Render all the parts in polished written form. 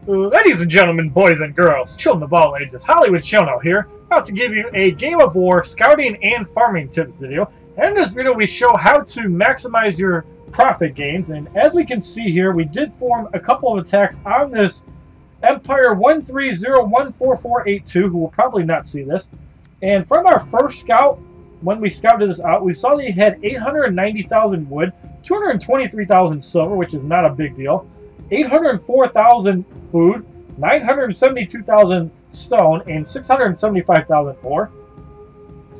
Ladies and gentlemen, boys and girls, children of all ages, HollywoodShono here, about to give you a Game of War scouting and farming tips video. And in this video we show how to maximize your profit gains, and as we can see here, we did form a couple of attacks on this Empire 130-14482, who will probably not see this. And from our first scout, when we scouted this out, we saw that he had 890,000 wood, 223,000 silver, which is not a big deal, 804,000 food, 972,000 stone, and 675,000 ore.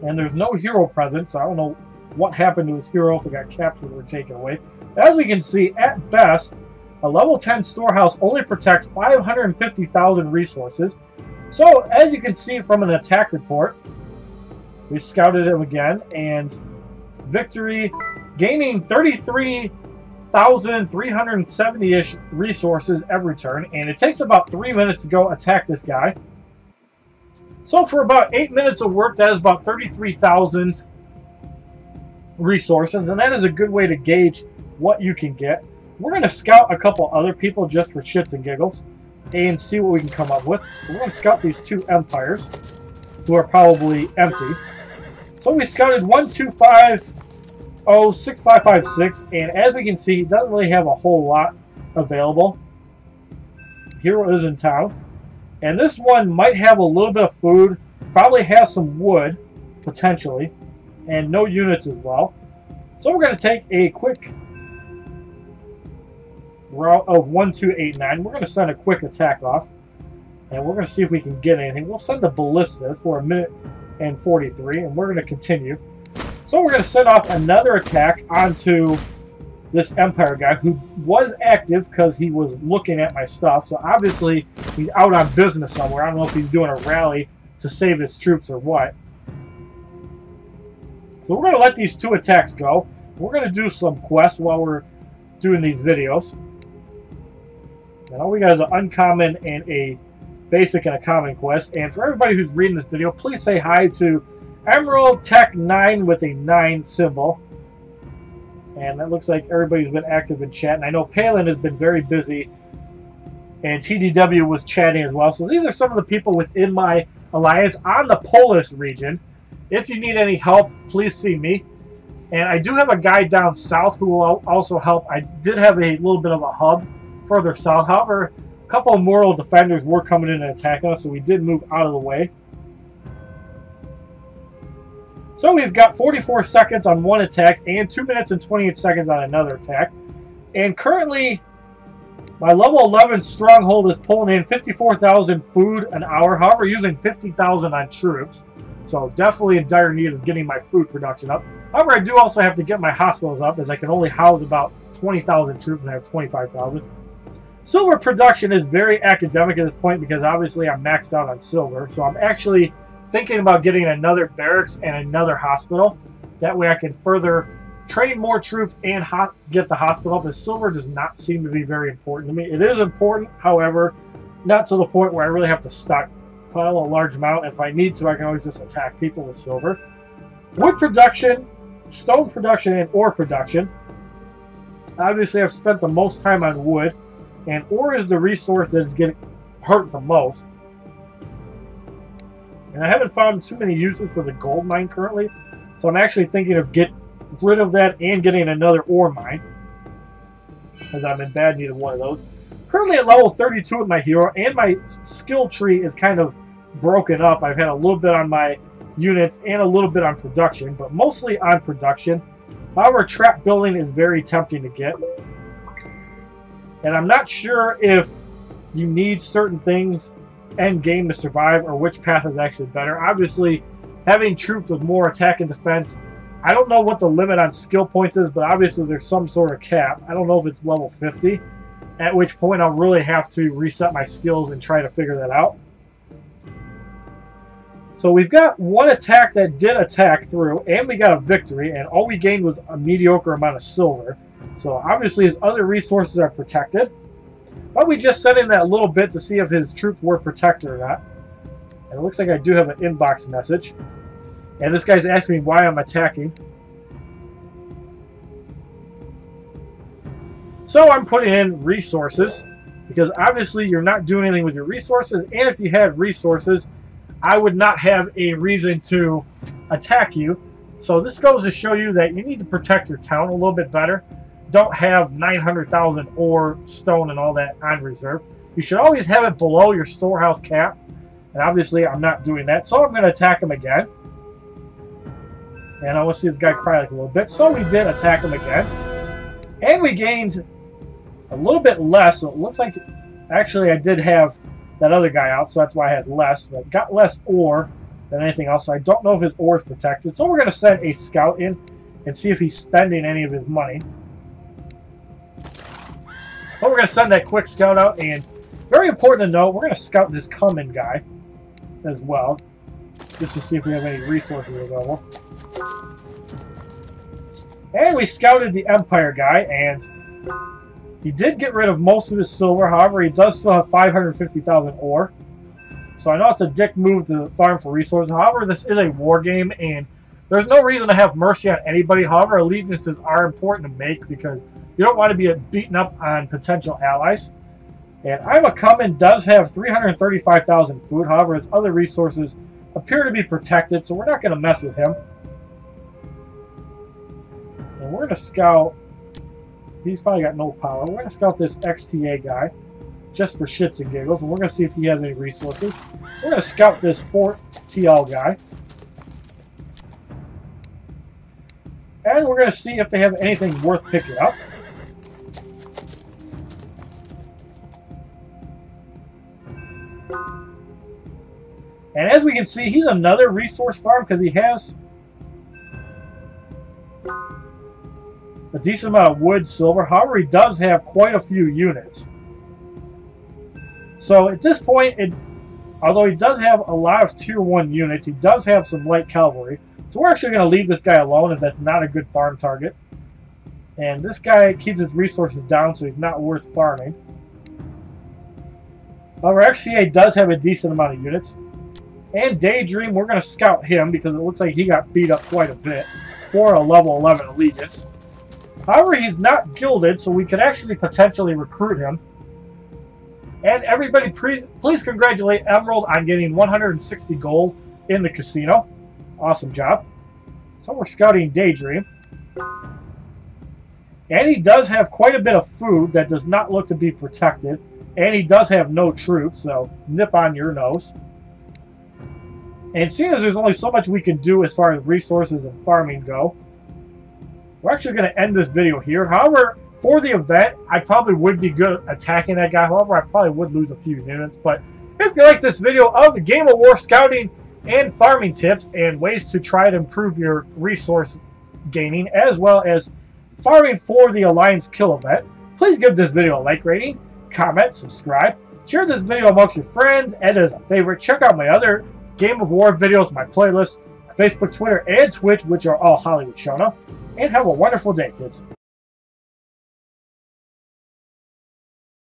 And there's no hero present, so I don't know what happened to his hero, if it got captured or taken away. As we can see, at best, a level 10 storehouse only protects 550,000 resources. So, as you can see from an attack report, we scouted him again, and victory, gaining 33,370-ish resources every turn, and it takes about 3 minutes to go attack this guy. So for about 8 minutes of work, that is about 33,000 resources, and that is a good way to gauge what you can get. We're going to scout a couple other people just for shits and giggles and see what we can come up with. We're going to scout these two empires, who are probably empty. So we scouted 125-0-6556, and as we can see, he doesn't really have a whole lot available. Hero is in town. And this one might have a little bit of food, probably has some wood, potentially, and no units as well. So we're going to take a quick route of 1289. We're going to send a quick attack off, and we're going to see if we can get anything. We'll send the ballistas for 1:43, and we're going to continue. So we're going to send off another attack onto this Empire guy, who was active because he was looking at my stuff. So obviously he's out on business somewhere. I don't know if he's doing a rally to save his troops or what. So we're going to let these two attacks go. We're going to do some quests while we're doing these videos. And all we got is an uncommon and a basic and a common quest. And for everybody who's reading this video, please say hi to Emerald Tech 9 with a 9 symbol. And that looks like everybody's been active in chat. And I know Palin has been very busy. And TDW was chatting as well. So these are some of the people within my alliance on the Polis region. If you need any help, please see me. And I do have a guy down south who will also help. I did have a little bit of a hub further south. However, a couple of mortal defenders were coming in and attacking us, so we did move out of the way. So we've got 44 seconds on one attack and 2 minutes and 28 seconds on another attack. And currently, my level 11 stronghold is pulling in 54,000 food an hour. However, using 50,000 on troops. So definitely in dire need of getting my food production up. However, I do also have to get my hospitals up, as I can only house about 20,000 troops and I have 25,000. Silver production is very academic at this point because obviously I'm maxed out on silver. So I'm actually thinking about getting another barracks and another hospital. That way I can further train more troops and get the hospital up. But silver does not seem to be very important to me. It is important, however, not to the point where I really have to stockpile a large amount. If I need to, I can always just attack people with silver. Wood production, stone production, and ore production. Obviously, I've spent the most time on wood, and ore is the resource that is getting hurt the most. And I haven't found too many uses for the gold mine currently, so I'm actually thinking of getting rid of that and getting another ore mine, as I'm in bad need of one of those. Currently at level 32 with my hero, and my skill tree is kind of broken up. I've had a little bit on my units and a little bit on production, but mostly on production. However, trap building is very tempting to get. And I'm not sure if you need certain things end game to survive or which path is actually better. Obviously, having troops with more attack and defense, I don't know what the limit on skill points is, but obviously there's some sort of cap. I don't know if it's level 50, at which point I'll really have to reset my skills and try to figure that out. So we've got one attack that did attack through, and we got a victory, and all we gained was a mediocre amount of silver. So obviously his other resources are protected. But we just sent in that little bit to see if his troops were protected or not. And it looks like I do have an inbox message. And this guy's asking me why I'm attacking. So I'm putting in resources. because obviously you're not doing anything with your resources, and if you had resources, I would not have a reason to attack you. So this goes to show you that you need to protect your town a little bit better. Don't have 900,000 ore, stone, and all that on reserve. You should always have it below your storehouse cap. And obviously, I'm not doing that. So I'm going to attack him again. And I want to see this guy cry like a little bit. So we did attack him again. And we gained a little bit less. So it looks like, actually, I did have that other guy out. So that's why I had less. But got less ore than anything else. So I don't know if his ore is protected. So we're going to send a scout in and see if he's spending any of his money. But we're going to send that quick scout out, and very important to note, we're going to scout this Cumming guy as well, just to see if we have any resources available. And we scouted the Empire guy, and he did get rid of most of his silver. However, he does still have 550,000 ore. So I know it's a dick move to farm for resources. However, this is a war game, and there's no reason to have mercy on anybody. However, allegiances are important to make because you don't want to be beaten up on potential allies. And Iowa Cumming does have 335,000 food. However, his other resources appear to be protected, so we're not going to mess with him. And we're going to scout. He's probably got no power. We're going to scout this XTA guy just for shits and giggles, and we're going to see if he has any resources. We're going to scout this Fort TL guy. And we're going to see if they have anything worth picking up. And as we can see, he's another resource farm because he has a decent amount of wood, silver. However, he does have quite a few units. So at this point, although he does have a lot of tier 1 units, he does have some light cavalry. So we're actually going to leave this guy alone if that's not a good farm target. And this guy keeps his resources down, so he's not worth farming. However, XCA does have a decent amount of units. And Daydream, we're going to scout him because it looks like he got beat up quite a bit for a level 11 allegiance. However, he's not gilded, so we could actually potentially recruit him. And everybody, please congratulate Emerald on getting 160 gold in the casino. Awesome job. So we're scouting Daydream. And he does have quite a bit of food that does not look to be protected. And he does have no troops, so nip on your nose. And seeing as there's only so much we can do as far as resources and farming go, we're actually going to end this video here. However, for the event, I probably would be good at attacking that guy. However, I probably would lose a few units. But if you like this video of the Game of War scouting and farming tips and ways to try to improve your resource gaining, as well as farming for the Alliance Kill event, please give this video a like rating, comment, subscribe, share this video amongst your friends, and as a favorite, check out my other Game of War videos, my playlist, Facebook, Twitter, and Twitch, which are all HollywoodShono. And have a wonderful day, kids.